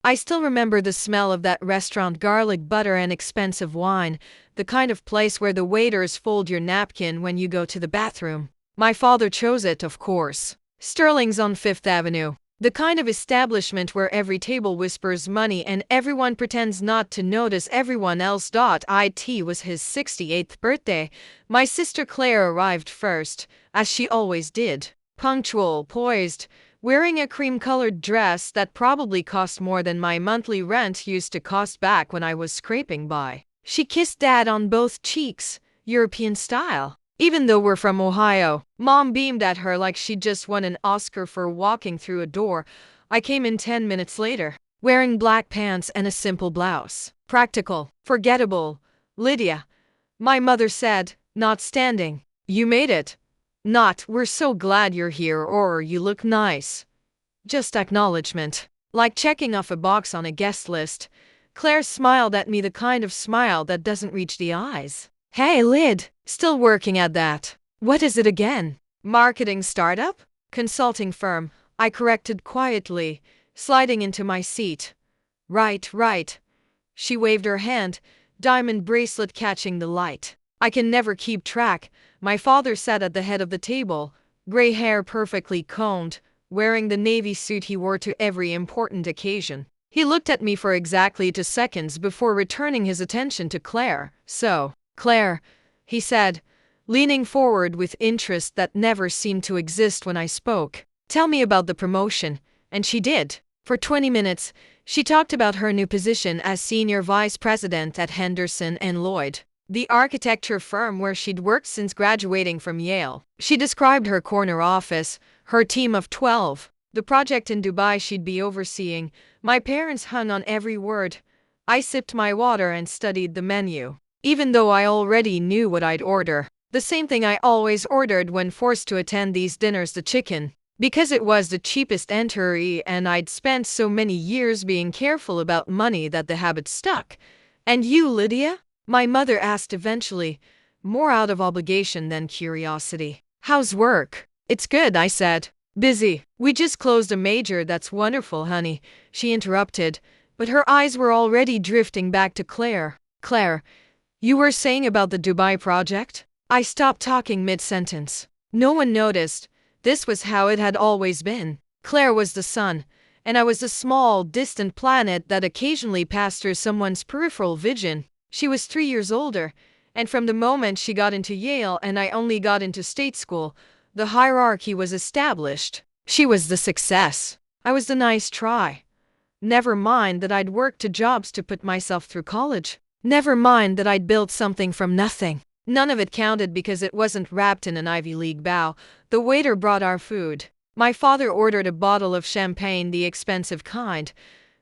I still remember the smell of that restaurant, garlic butter and expensive wine, the kind of place where the waiters fold your napkin when you go to the bathroom. My father chose it, of course. Sterling's on Fifth Avenue. The kind of establishment where every table whispers money and everyone pretends not to notice everyone else. It was his 68th birthday. My sister Claire arrived first, as she always did. Punctual, poised, wearing a cream-colored dress that probably cost more than my monthly rent used to cost back when I was scraping by. She kissed Dad on both cheeks, European style. Even though we're from Ohio, Mom beamed at her like she'd just won an Oscar for walking through a door. I came in 10 minutes later, wearing black pants and a simple blouse. Practical, forgettable. Lydia, my mother said, not standing. You made it. Not, we're so glad you're here, or you look nice. Just acknowledgement. Like checking off a box on a guest list. Claire smiled at me, the kind of smile that doesn't reach the eyes. Hey, Lyd, still working at that. What is it again? Marketing startup? Consulting firm, I corrected quietly, sliding into my seat. Right. She waved her hand, diamond bracelet catching the light. I can never keep track. My father sat at the head of the table, gray hair perfectly combed, wearing the navy suit he wore to every important occasion. He looked at me for exactly 2 seconds before returning his attention to Claire. So, Claire, he said, leaning forward with interest that never seemed to exist when I spoke. Tell me about the promotion. And she did. For 20 minutes, she talked about her new position as senior vice president at Henderson and Lloyd, the architecture firm where she'd worked since graduating from Yale. She described her corner office, her team of 12, the project in Dubai she'd be overseeing. My parents hung on every word. I sipped my water and studied the menu. Even though I already knew what I'd order, the same thing I always ordered when forced to attend these dinners, the chicken, because it was the cheapest entry and I'd spent so many years being careful about money that the habit stuck. And you, Lydia? My mother asked eventually, more out of obligation than curiosity. How's work? It's good, I said. Busy. We just closed a major. That's wonderful, honey, she interrupted, but her eyes were already drifting back to Claire. Claire, you were saying about the Dubai project? I stopped talking mid-sentence. No one noticed. This was how it had always been. Claire was the sun, and I was the small, distant planet that occasionally passed through someone's peripheral vision. She was 3 years older, and from the moment she got into Yale and I only got into state school, the hierarchy was established. She was the success. I was the nice try. Never mind that I'd worked 2 jobs to put myself through college. Never mind that I'd built something from nothing. None of it counted because it wasn't wrapped in an Ivy League bow. The waiter brought our food. My father ordered a bottle of champagne, the expensive kind.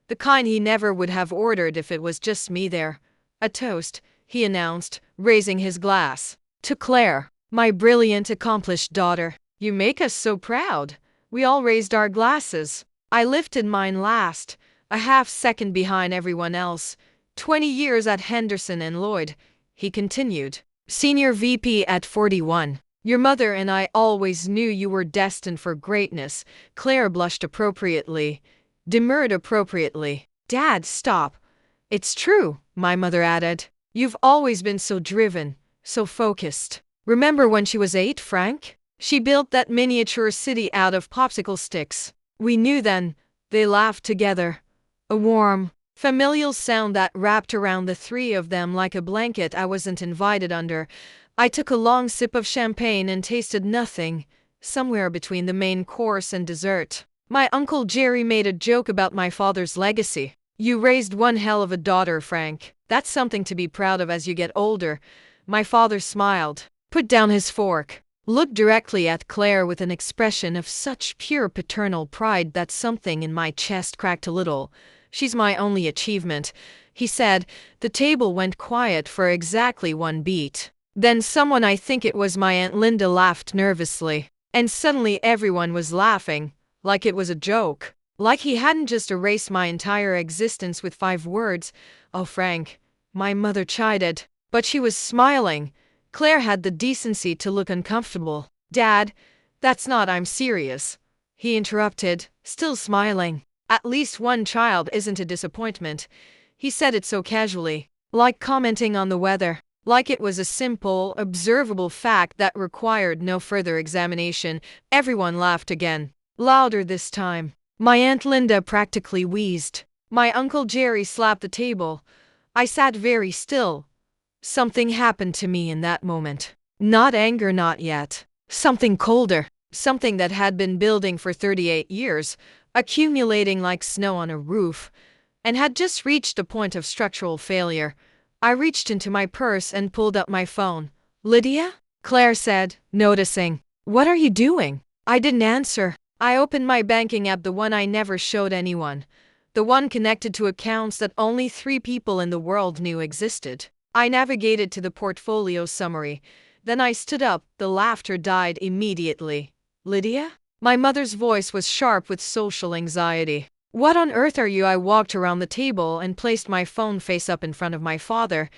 The kind he never would have ordered if it was just me there. A toast, he announced, raising his glass. To Claire, my brilliant, accomplished daughter. You make us so proud. We all raised our glasses. I lifted mine last, a half second behind everyone else. 20 years at Henderson and Lloyd, he continued. Senior VP at 41. Your mother and I always knew you were destined for greatness. Claire blushed appropriately, demurred appropriately. Dad, stop. It's true, my mother added. You've always been so driven, so focused. Remember when she was 8, Frank? She built that miniature city out of popsicle sticks. We knew then. They laughed together. A warm, familial sound that wrapped around the 3 of them like a blanket I wasn't invited under. I took a long sip of champagne and tasted nothing, somewhere between the main course and dessert. My Uncle Jerry made a joke about my father's legacy. You raised one hell of a daughter, Frank. That's something to be proud of as you get older. My father smiled, put down his fork, looked directly at Claire with an expression of such pure paternal pride that something in my chest cracked a little. She's my only achievement, he said. The table went quiet for exactly 1 beat. Then someone, I think it was my Aunt Linda, laughed nervously. And suddenly everyone was laughing, like it was a joke. Like he hadn't just erased my entire existence with 5 words. Oh, Frank, my mother chided. But she was smiling. Claire had the decency to look uncomfortable. Dad, that's not, I'm serious, he interrupted, still smiling. At least one child isn't a disappointment. He said it so casually, like commenting on the weather, like it was a simple, observable fact that required no further examination. Everyone laughed again, louder this time. My Aunt Linda practically wheezed. My Uncle Jerry slapped the table. I sat very still. Something happened to me in that moment. Not anger, not yet. Something colder. Something that had been building for 38 years, accumulating like snow on a roof, and had just reached a point of structural failure. I reached into my purse and pulled up my phone. "Lydia?" Claire said, noticing. "What are you doing?" I didn't answer. I opened my banking app, the one I never showed anyone. The one connected to accounts that only 3 people in the world knew existed. I navigated to the portfolio summary. Then I stood up. The laughter died immediately. "Lydia?" My mother's voice was sharp with social anxiety. "What on earth are you?" I walked around the table and placed my phone face up in front of my father.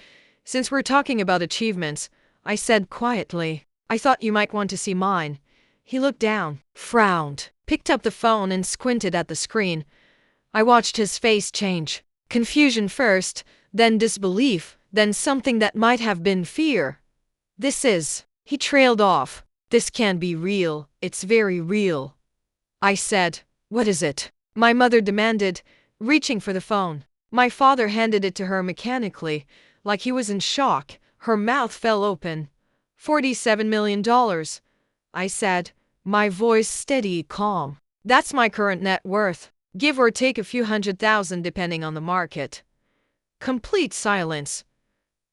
"Since we're talking about achievements," I said quietly, "I thought you might want to see mine." He looked down, frowned, picked up the phone and squinted at the screen. I watched his face change. Confusion first, then disbelief, then something that might have been fear. He trailed off. "This can't be real. It's very real." I said, "What is it?" My mother demanded, reaching for the phone. My father handed it to her mechanically, like he was in shock. Her mouth fell open. $47 million, I said, my voice steady, calm. "That's my current net worth. Give or take a few $100,000 depending on the market." Complete silence.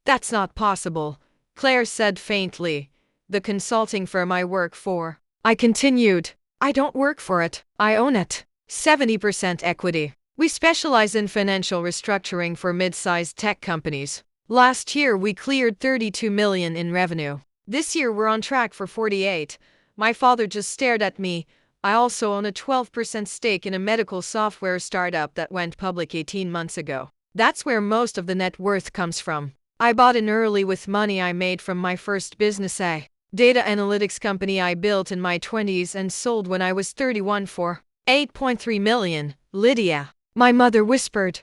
"That's not possible," Claire said faintly. "The consulting firm I work for." I continued, "I don't work for it. I own it. 70% equity. We specialize in financial restructuring for mid-sized tech companies. Last year we cleared $32 million in revenue. This year we're on track for 48. My father just stared at me. "I also own a 12% stake in a medical software startup that went public 18 months ago. That's where most of the net worth comes from. I bought in early with money I made from my first business, a data analytics company I built in my 20s and sold when I was 31 for $8.3 million. "Lydia," my mother whispered.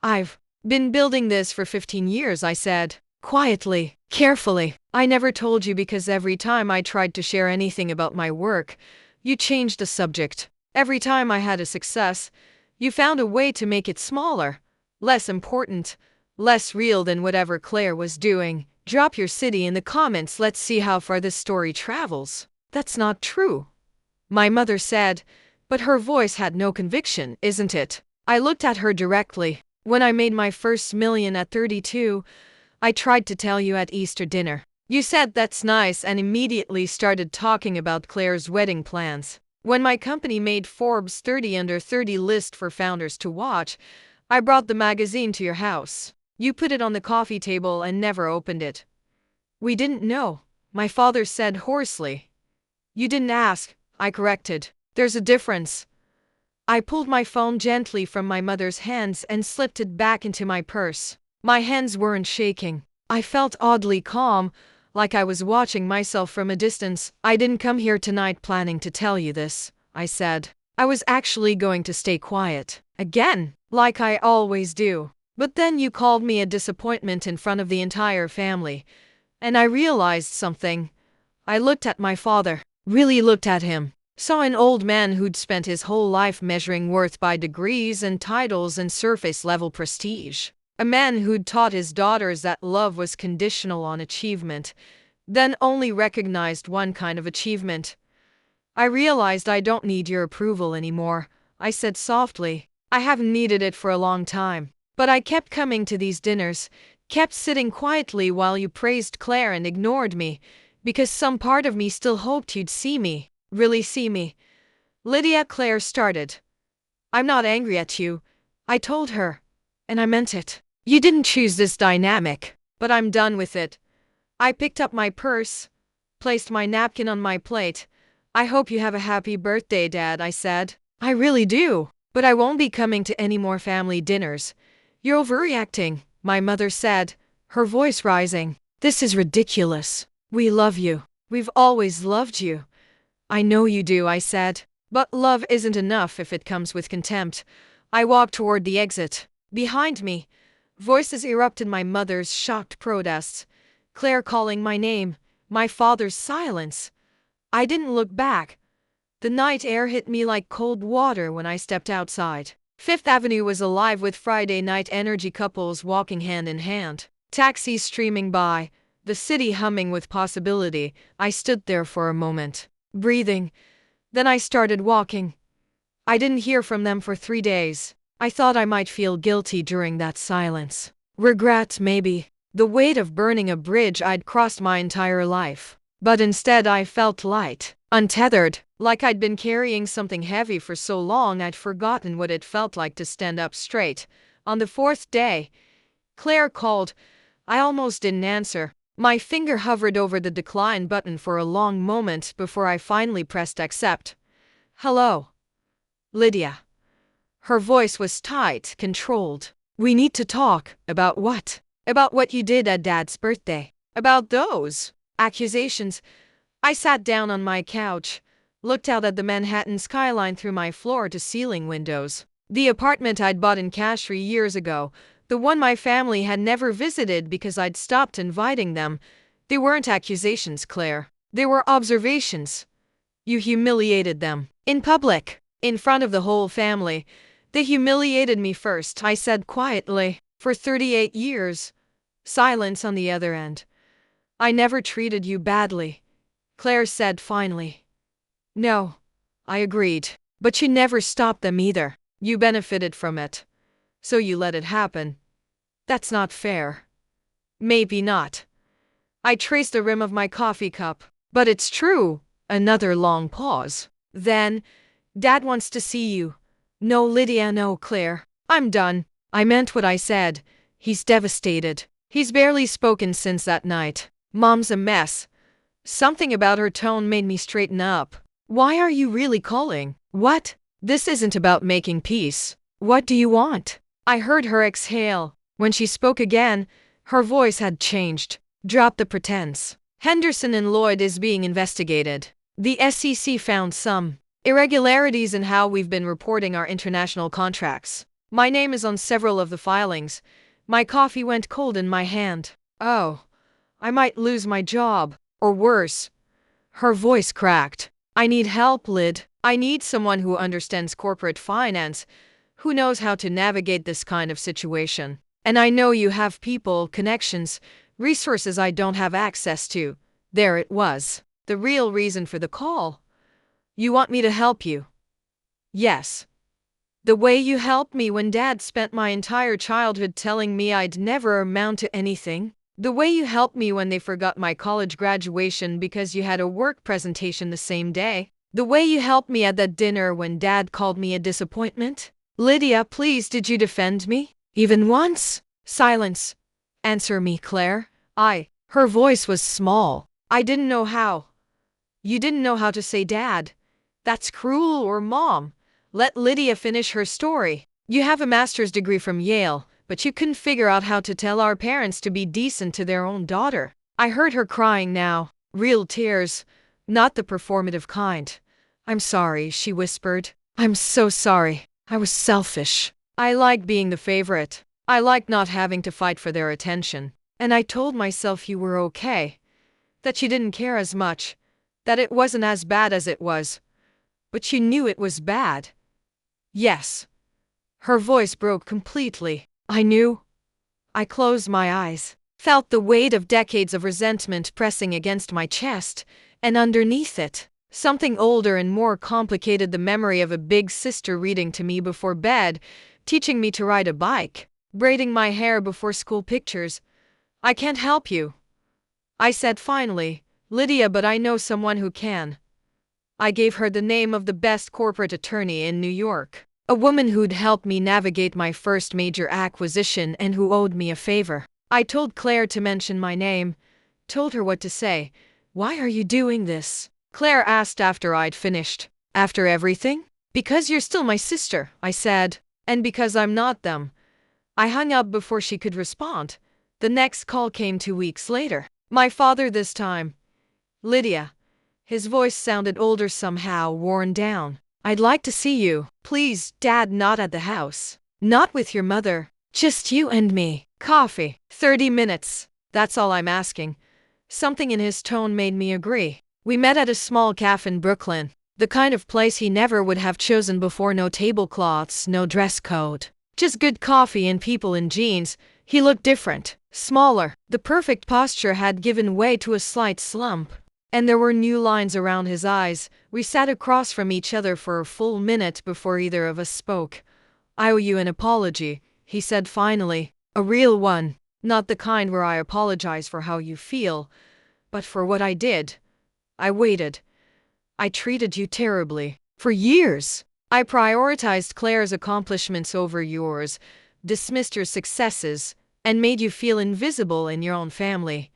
"I've been building this for 15 years, I said, quietly, carefully. "I never told you because every time I tried to share anything about my work, you changed the subject. Every time I had a success, you found a way to make it smaller, less important, less real than whatever Claire was doing." Drop your city in the comments. Let's see how far this story travels. "That's not true," my mother said, but her voice had no conviction. "Isn't it?" I looked at her directly. "When I made my first million at 32, I tried to tell you at Easter dinner. You said that's nice and immediately started talking about Claire's wedding plans. When my company made Forbes 30 under 30 list for founders to watch, I brought the magazine to your house. You put it on the coffee table and never opened it." "We didn't know," my father said hoarsely. "You didn't ask," I corrected. "There's a difference." I pulled my phone gently from my mother's hands and slipped it back into my purse. My hands weren't shaking. I felt oddly calm, like I was watching myself from a distance. "I didn't come here tonight planning to tell you this," I said. "I was actually going to stay quiet. Again, like I always do. But then you called me a disappointment in front of the entire family. And I realized something." I looked at my father, really looked at him. Saw an old man who'd spent his whole life measuring worth by degrees and titles and surface-level prestige. A man who'd taught his daughters that love was conditional on achievement, then only recognized one kind of achievement. "I realized I don't need your approval anymore," I said softly. "I haven't needed it for a long time. But I kept coming to these dinners, kept sitting quietly while you praised Claire and ignored me, because some part of me still hoped you'd see me, really see me." "Lydia," Claire started. "I'm not angry at you," I told her. "And I meant it. You didn't choose this dynamic, but I'm done with it." I picked up my purse, placed my napkin on my plate. "I hope you have a happy birthday, Dad," I said. "I really do. But I won't be coming to any more family dinners." "You're overreacting," my mother said, her voice rising. "This is ridiculous. We love you. We've always loved you." "I know you do," I said. But love isn't enough if it comes with contempt. I walked toward the exit. Behind me, voices erupted my mother's shocked protests, Claire calling my name, my father's silence. I didn't look back. The night air hit me like cold water when I stepped outside. Fifth Avenue was alive with Friday night energy couples walking hand in hand. Taxis streaming by, the city humming with possibility. I stood there for a moment, breathing. Then I started walking. I didn't hear from them for 3 days. I thought I might feel guilty during that silence. Regret, maybe. The weight of burning a bridge I'd crossed my entire life. But instead I felt light, untethered, like I'd been carrying something heavy for so long I'd forgotten what it felt like to stand up straight. On the 4th day, Claire called. I almost didn't answer. My finger hovered over the decline button for a long moment before I finally pressed accept. Hello. Lydia. Her voice was tight, controlled. We need to talk. About what? About what you did at Dad's birthday. About those accusations. I sat down on my couch, looked out at the Manhattan skyline through my floor-to-ceiling windows. The apartment I'd bought in Cashry years ago, the one my family had never visited because I'd stopped inviting them. They weren't accusations, Claire. They were observations. You humiliated them. In public. In front of the whole family. They humiliated me first, I said quietly. For 38 years. Silence on the other end. I never treated you badly, Claire said finally. No. I agreed. But you never stopped them either. You benefited from it. So you let it happen. That's not fair. Maybe not. I traced the rim of my coffee cup. But it's true. Another long pause. Then, Dad wants to see you. No, Lydia, no, Claire. I'm done. I meant what I said. He's devastated. He's barely spoken since that night. Mom's a mess. Something about her tone made me straighten up. Why are you really calling? What? This isn't about making peace. What do you want? I heard her exhale. When she spoke again, her voice had changed. Drop the pretense. Henderson and Lloyd is being investigated. The SEC found some irregularities in how we've been reporting our international contracts. My name is on several of the filings. My coffee went cold in my hand. Oh, I might lose my job. Or worse. Her voice cracked. I need help, Lyd. I need someone who understands corporate finance, who knows how to navigate this kind of situation. And I know you have people, connections, resources I don't have access to. There it was. The real reason for the call. You want me to help you? Yes. The way you helped me when Dad spent my entire childhood telling me I'd never amount to anything. The way you helped me when they forgot my college graduation because you had a work presentation the same day. The way you helped me at that dinner when Dad called me a disappointment. Lydia, please, did you defend me? Even once? Silence. Answer me, Claire. Her voice was small. I didn't know how. You didn't know how to say Dad. That's cruel, or Mom. Let Lydia finish her story. You have a master's degree from Yale, but you couldn't figure out how to tell our parents to be decent to their own daughter. I heard her crying now. Real tears. Not the performative kind. I'm sorry, she whispered. I'm so sorry. I was selfish. I like being the favorite. I like not having to fight for their attention. And I told myself you were okay. That you didn't care as much. That it wasn't as bad as it was. But you knew it was bad. Yes. Her voice broke completely. I knew. I closed my eyes, felt the weight of decades of resentment pressing against my chest, and underneath it, something older and more complicated, the memory of a big sister reading to me before bed, teaching me to ride a bike, braiding my hair before school pictures. I can't help you, I said finally, Lydia, but I know someone who can. I gave her the name of the best corporate attorney in New York. A woman who'd helped me navigate my first major acquisition and who owed me a favor. I told Claire to mention my name, told her what to say. Why are you doing this? Claire asked after I'd finished. After everything? Because you're still my sister, I said. And because I'm not them. I hung up before she could respond. The next call came 2 weeks later. My father this time. Lydia. His voice sounded older, somehow worn down. I'd like to see you. Please, Dad, not at the house. Not with your mother. Just you and me. Coffee. 30 minutes. That's all I'm asking. Something in his tone made me agree. We met at a small cafe in Brooklyn. The kind of place he never would have chosen before. No tablecloths, no dress code. Just good coffee and people in jeans. He looked different, smaller. The perfect posture had given way to a slight slump, and there were new lines around his eyes. We sat across from each other for a full minute before either of us spoke. I owe you an apology, he said finally. A real one. Not the kind where I apologize for how you feel, but for what I did. I waited. I treated you terribly. For years. I prioritized Claire's accomplishments over yours, dismissed your successes, and made you feel invisible in your own family.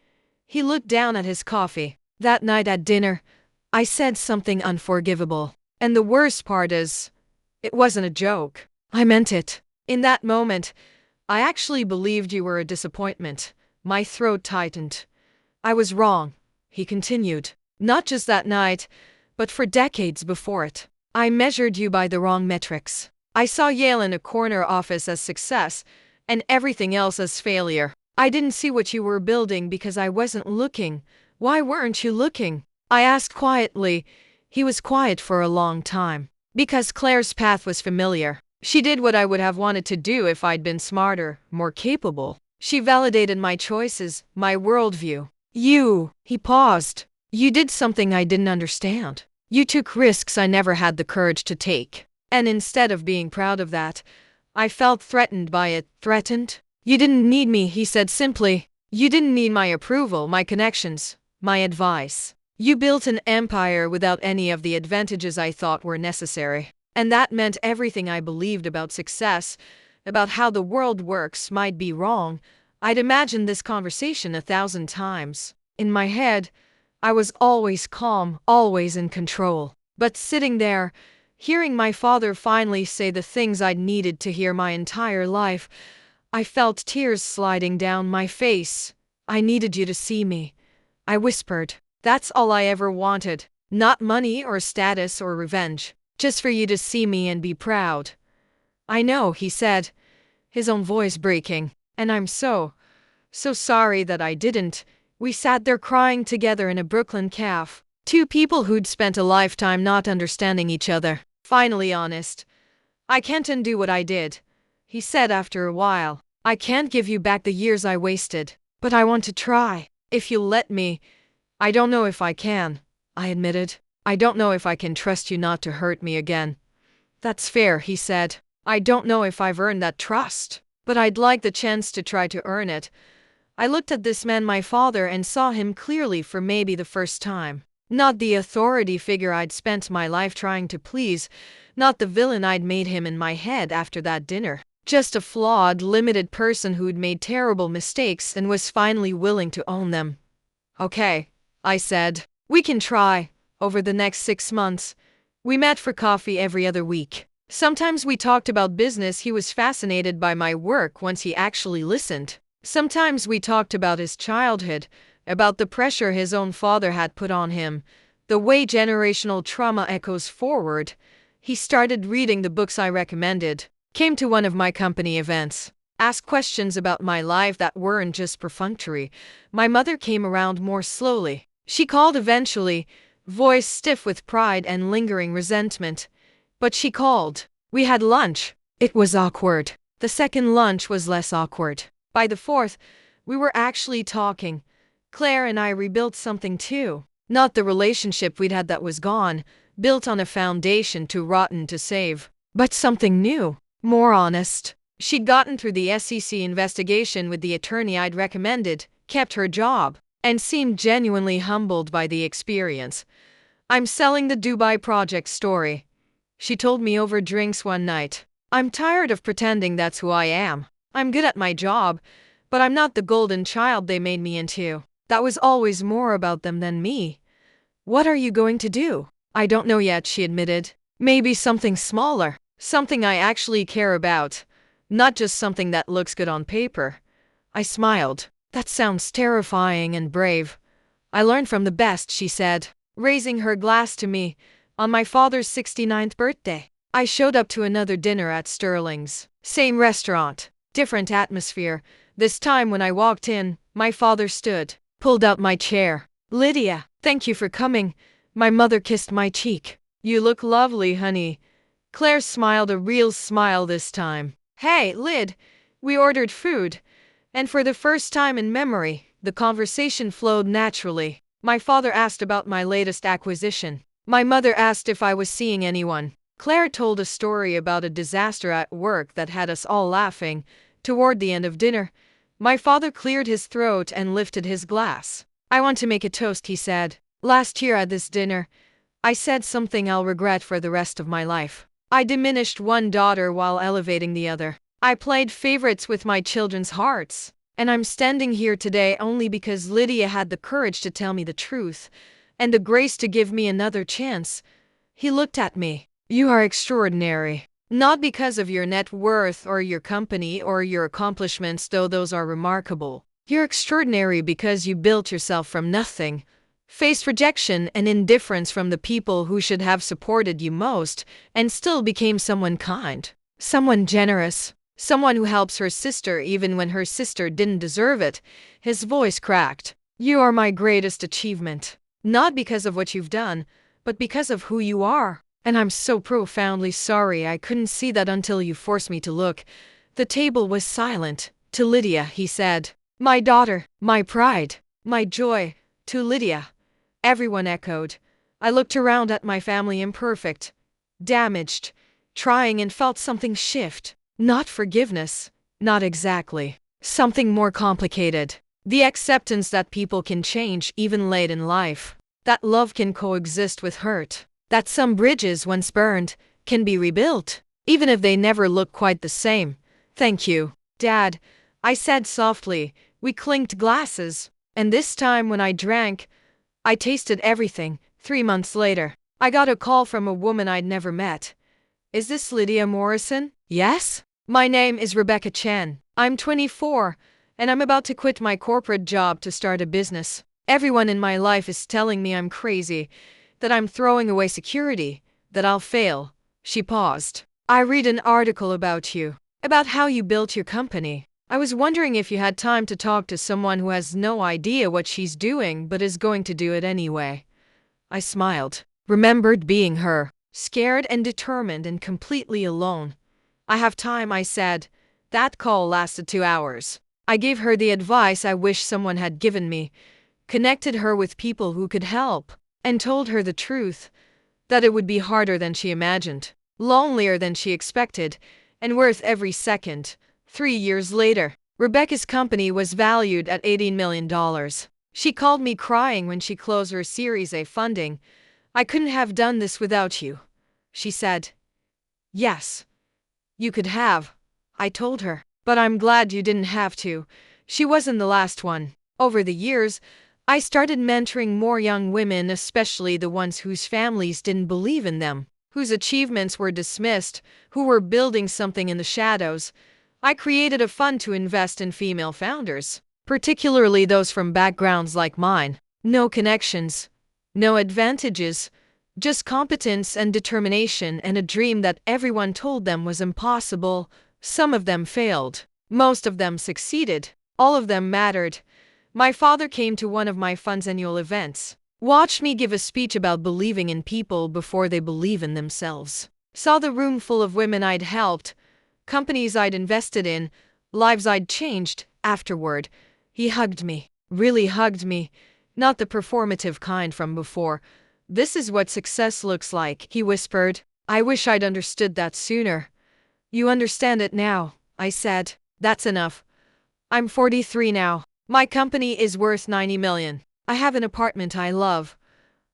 He looked down at his coffee. That night at dinner, I said something unforgivable. And the worst part is, it wasn't a joke. I meant it. In that moment, I actually believed you were a disappointment. My throat tightened. I was wrong, he continued. Not just that night, but for decades before it. I measured you by the wrong metrics. I saw Yale in a corner office as success, and everything else as failure. I didn't see what you were building because I wasn't looking. Why weren't you looking? I asked quietly. He was quiet for a long time. Because Claire's path was familiar. She did what I would have wanted to do if I'd been smarter, more capable. She validated my choices, my worldview. He paused. You did something I didn't understand. You took risks I never had the courage to take. And instead of being proud of that, I felt threatened by it. Threatened? You didn't need me, he said simply. You didn't need my approval, my connections, my advice. You built an empire without any of the advantages I thought were necessary. And that meant everything I believed about success, about how the world works, might be wrong. I'd imagined this conversation 1,000 times. In my head, I was always calm, always in control. But sitting there, hearing my father finally say the things I'd needed to hear my entire life, I felt tears sliding down my face. I needed you to see me, I whispered. That's all I ever wanted. Not money or status or revenge. Just for you to see me and be proud. I know, he said, his own voice breaking. And I'm so sorry that I didn't. We sat there crying together in a Brooklyn cafe. Two people who'd spent a lifetime not understanding each other. Finally honest. I can't undo what I did, he said after a while. I can't give you back the years I wasted. But I want to try. If you'll let me. I don't know if I can, I admitted. I don't know if I can trust you not to hurt me again. That's fair, he said. I don't know if I've earned that trust, but I'd like the chance to try to earn it. I looked at this man, my father, and saw him clearly for maybe the first time. Not the authority figure I'd spent my life trying to please, not the villain I'd made him in my head after that dinner. Just a flawed, limited person who'd made terrible mistakes and was finally willing to own them. Okay, I said. We can try. Over the next 6 months, we met for coffee every other week. Sometimes we talked about business. He was fascinated by my work once he actually listened. Sometimes we talked about his childhood, about the pressure his own father had put on him, the way generational trauma echoes forward. He started reading the books I recommended, came to one of my company events, asked questions about my life that weren't just perfunctory. My mother came around more slowly. She called eventually, voice stiff with pride and lingering resentment. But she called. We had lunch. It was awkward. The second lunch was less awkward. By the fourth, we were actually talking. Claire and I rebuilt something too. Not the relationship we'd had that was gone, built on a foundation too rotten to save, but something new, more honest. She'd gotten through the SEC investigation with the attorney I'd recommended, kept her job, and seemed genuinely humbled by the experience. I'm selling the Dubai project story, she told me over drinks one night. I'm tired of pretending that's who I am. I'm good at my job, but I'm not the golden child they made me into. That was always more about them than me. What are you going to do? I don't know yet, she admitted. Maybe something smaller, something I actually care about, not just something that looks good on paper. I smiled. That sounds terrifying and brave. I learned from the best, she said, raising her glass to me. On my father's 69th birthday, I showed up to another dinner at Sterling's. Same restaurant, different atmosphere. This time when I walked in, my father stood, pulled out my chair. "Lydia, thank you for coming." My mother kissed my cheek. "You look lovely, honey." Claire smiled, a real smile this time. "Hey, Lyd, we ordered food." And for the first time in memory, the conversation flowed naturally. My father asked about my latest acquisition. My mother asked if I was seeing anyone. Claire told a story about a disaster at work that had us all laughing. Toward the end of dinner, my father cleared his throat and lifted his glass. "I want to make a toast," he said. "Last year at this dinner, I said something I'll regret for the rest of my life. I diminished one daughter while elevating the other. I played favorites with my children's hearts. And I'm standing here today only because Lydia had the courage to tell me the truth, and the grace to give me another chance." He looked at me. "You are extraordinary. Not because of your net worth or your company or your accomplishments, though those are remarkable. You're extraordinary because you built yourself from nothing, faced rejection and indifference from the people who should have supported you most, and still became someone kind, someone generous, someone who helps her sister even when her sister didn't deserve it." His voice cracked. "You are my greatest achievement. Not because of what you've done, but because of who you are. And I'm so profoundly sorry I couldn't see that until you forced me to look." The table was silent. "To Lydia," he said. "My daughter, my pride, my joy." "To Lydia," everyone echoed. I looked around at my family, imperfect, damaged, trying, and felt something shift. Not forgiveness, not exactly. Something more complicated. The acceptance that people can change even late in life. That love can coexist with hurt. That some bridges once burned can be rebuilt, even if they never look quite the same. "Thank you, Dad," I said softly. We clinked glasses, and this time when I drank, I tasted everything. 3 months later, I got a call from a woman I'd never met. "Is this Lydia Morrison?" "Yes." "My name is Rebecca Chen. I'm 24, and I'm about to quit my corporate job to start a business. Everyone in my life is telling me I'm crazy, that I'm throwing away security, that I'll fail." She paused. "I read an article about you, about how you built your company. I was wondering if you had time to talk to someone who has no idea what she's doing but is going to do it anyway." I smiled, remembered being her, scared and determined and completely alone. "I have time," I said. That call lasted 2 hours. I gave her the advice I wish someone had given me, connected her with people who could help, and told her the truth, that it would be harder than she imagined, lonelier than she expected, and worth every second. 3 years later, Rebecca's company was valued at $18 million. She called me crying when she closed her Series A funding. "I couldn't have done this without you," she said. "Yes, you could have," I told her, "but I'm glad you didn't have to." She wasn't the last one. Over the years, I started mentoring more young women, especially the ones whose families didn't believe in them, whose achievements were dismissed, who were building something in the shadows. I created a fund to invest in female founders, particularly those from backgrounds like mine. No connections, no advantages, just competence and determination and a dream that everyone told them was impossible. Some of them failed. Most of them succeeded. All of them mattered. My father came to one of my fund's annual events, watched me give a speech about believing in people before they believe in themselves, saw the room full of women I'd helped, companies I'd invested in, lives I'd changed. Afterward, he hugged me, really hugged me, not the performative kind from before. "This is what success looks like," he whispered. "I wish I'd understood that sooner." "You understand it now," I said. "That's enough. I'm 43 now. My company is worth 90 million. I have an apartment I love,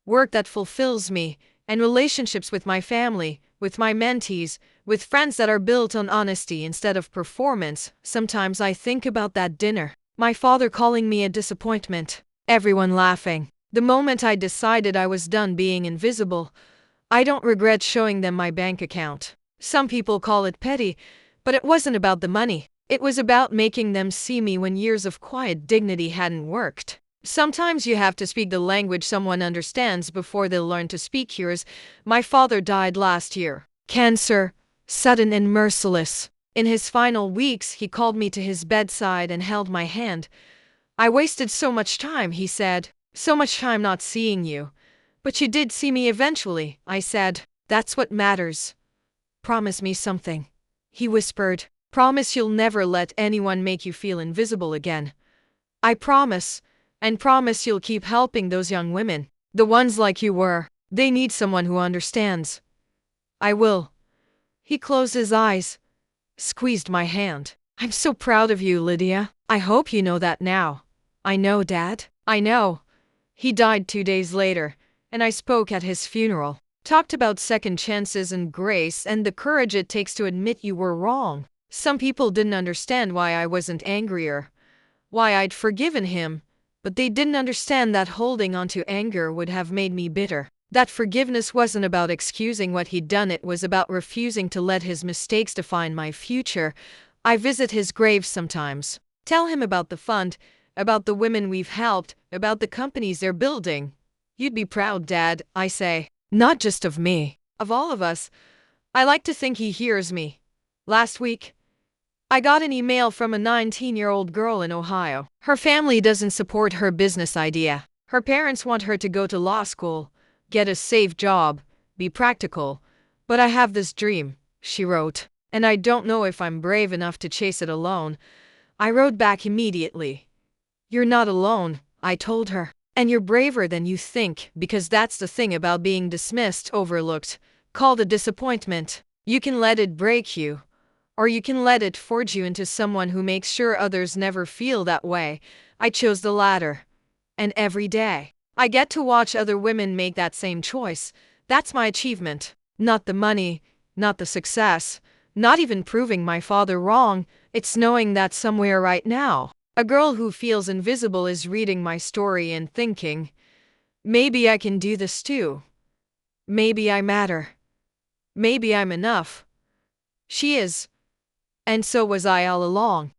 work that fulfills me, and relationships with my family, with my mentees, with friends that are built on honesty instead of performance." Sometimes I think about that dinner, my father calling me a disappointment, everyone laughing. The moment I decided I was done being invisible, I don't regret showing them my bank account. Some people call it petty, but it wasn't about the money. It was about making them see me when years of quiet dignity hadn't worked. Sometimes you have to speak the language someone understands before they'll learn to speak yours. My father died last year. Cancer, sudden and merciless. In his final weeks, he called me to his bedside and held my hand. I wasted so much time, he said. So much time not seeing you. But you did see me eventually, I said. That's what matters. Promise me something, he whispered. Promise you'll never let anyone make you feel invisible again. I promise. And promise you'll keep helping those young women. The ones like you were. They need someone who understands. I will. He closed his eyes, squeezed my hand. I'm so proud of you, Lydia. I hope you know that now. I know, Dad. I know. He died 2 days later, and I spoke at his funeral. Talked about second chances and grace and the courage it takes to admit you were wrong. Some people didn't understand why I wasn't angrier, why I'd forgiven him, but they didn't understand that holding on to anger would have made me bitter. That forgiveness wasn't about excusing what he'd done, it was about refusing to let his mistakes define my future. I visit his grave sometimes. Tell him about the fund, about the women we've helped, about the companies they're building. You'd be proud, Dad, I say. Not just of me, of all of us. I like to think he hears me. Last week, I got an email from a 19-year-old girl in Ohio. Her family doesn't support her business idea. Her parents want her to go to law school, get a safe job, be practical. But I have this dream, she wrote, and I don't know if I'm brave enough to chase it alone. I wrote back immediately. You're not alone, I told her. And you're braver than you think, because that's the thing about being dismissed, overlooked, called a disappointment. You can let it break you, or you can let it forge you into someone who makes sure others never feel that way. I chose the latter. And every day, I get to watch other women make that same choice. That's my achievement. Not the money, not the success, not even proving my father wrong. It's knowing that somewhere right now, a girl who feels invisible is reading my story and thinking, maybe I can do this too. Maybe I matter. Maybe I'm enough. She is. And so was I all along.